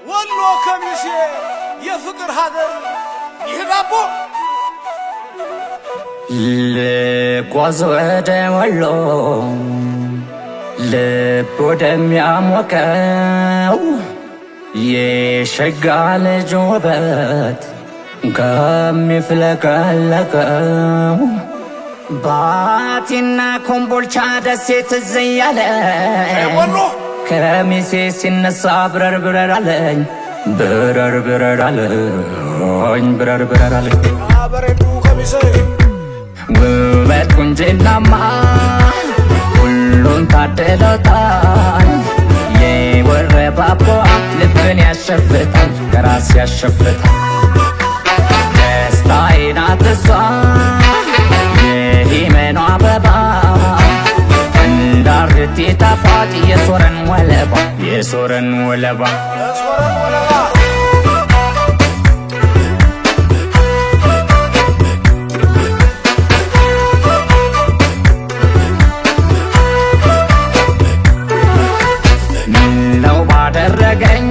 ወሎ ከሚሴ የፍቅር ሀገር ይህዳቦ ልጓዝ ወደ ወሎ ልብ ወደሚያሞቀው የሸጋ ልጅ ውበት ከሚፍለቀለቀው ባቲና ኮምቦልቻ ደሴ ትዝ እያለኝ ከሚሴ ሲነሳ ብረር ብረር አለኝ ብረር ብረር አለኝ ብረር ብረር አለኝ ውበት ቁንጅናማ ሁሉን ታድሎታል። የወረባቦ ልብን ያሸፍታል ከራስ ያሸፍታል። ደስታዬ ናት እሷ የሂመኗ አበባ እንዳርት ጣፋጭ የሶረን ወለባ የሶረን ወለባ ምነው ባደረገኝ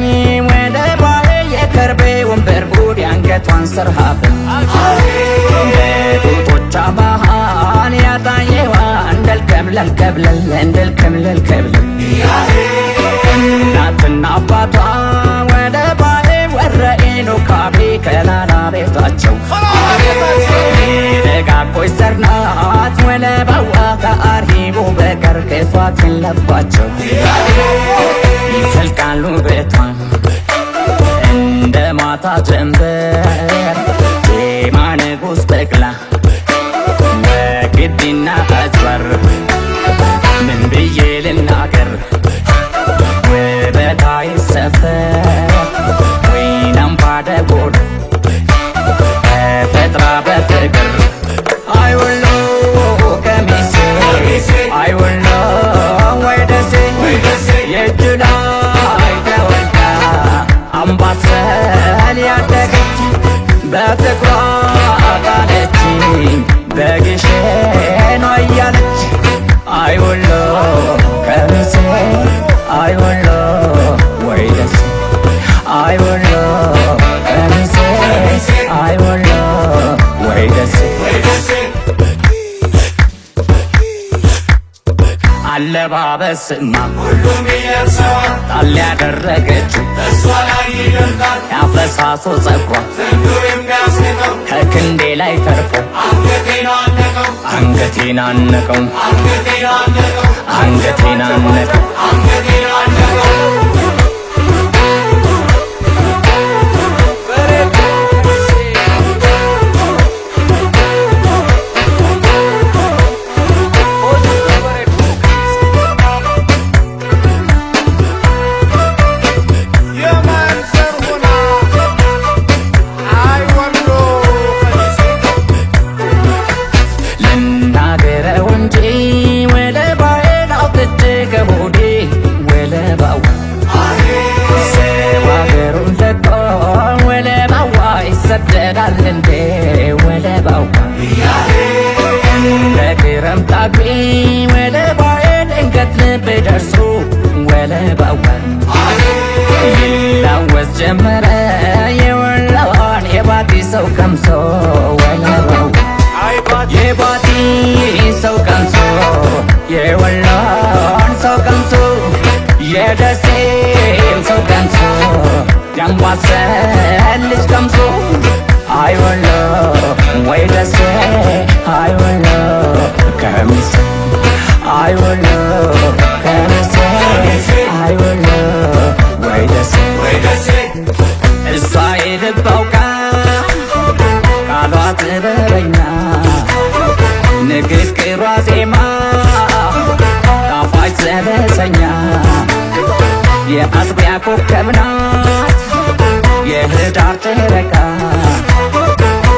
ወደ ባሌ የከርቤ ወንበር ጉድ ያንገቷን ሰርሃብ በጡቶቿ መሃል ያጣየዋ እንደልከብለልከብለል እንደልከብለልከብለል እናትና አባቷ ወደ ባሌ ወረኢኑ ካቢ ከላላ ቤታቸው ደጋጎች ዘር ናት ወለባዋ ከአርሂቡ በቀር ክፋት የለባቸው ይፈልቃሉ ቤቷን እንደ ማታ ጀንበር ዜማ ንጉሥ በቅላ በግቢና አጅበር ምን ብዬ ልናገር ውበታ ይሰፈር ወይናም ባደጎድ ተፈጥራ በፍቅር አይወሎ ከሚሴ አይወሎ ወይ ደሴ የእጁ ላይ ተወልዳ አምባሰል ያደገች በፍቅሯ ጣለችኝ በግሼኗ እያለች አይወሎ ከሚሴ አይወሎ ወይ ደሴ አይወሎ ከሚሴ አይወሎ ወይ ደሴ አለባበስማ ሁሉም ይለብሰዋል ጣል ያደረገችው እሷ ላይ ይደምቃል ያፈሳሶ ጸጉሯ ዘንዱ የሚያስንቀው ከክንዴ ላይ ተርፎ አንገቴን አነቀው አንገቴን አነቀው አንገቴን አነቀው አንገቴን አነቀው አንገቴን አነቀው ይላወስ ጀመረ የወሎን የባቲ ሰው ቀምሶ ወለባው የባቲ ሰው ቀምሶ የወሎን ሰው ቀምሶ የደሴም ሰው ቀምሶ ያምባሰል ልጅ ቀምሶ አይወሎ ወይ ደሴ አይወሎ ከሚሴ አይወሎ ከሚሴ አይወሎ ወይ ደሴ እሷ የልብ አውቃ ቃሏ ጥበበኛ ንግግሯ ዜማ ጣፋጭ ዘለሰኛ የአጥቢያ ኮከብ ናት የህዳር ጨረቃ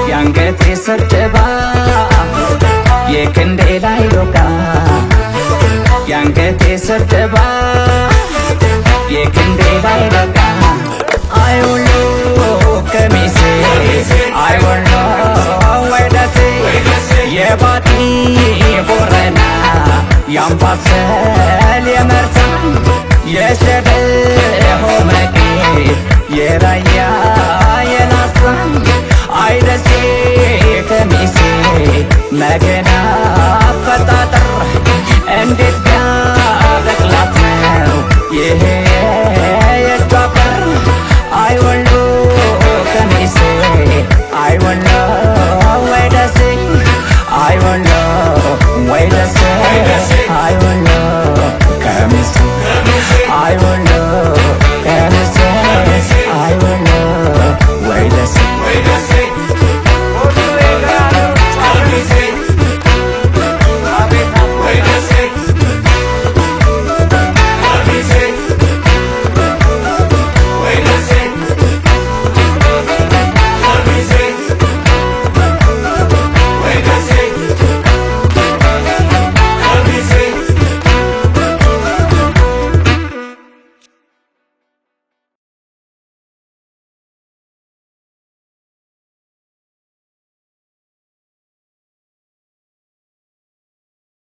የአንገቴ ስር ድባ የክንዴ ላይ ዶቃ የአንገቴ ስር ድባ የባቲ ቦረና ያምባሰል የመርሳ የሸበል ሆመቄ የራያ የላሳ አይደሴ ከሚሴ መገና አፈጣጠር እንዴት ቢያበቅላት ነው ይሄ የእጇ አፈር አይወሎ ከሚሴ አይወሎ ወይ ደሴ አይወሎ ወይ ደሴ አይወሎ ከሚሴ አይወሎ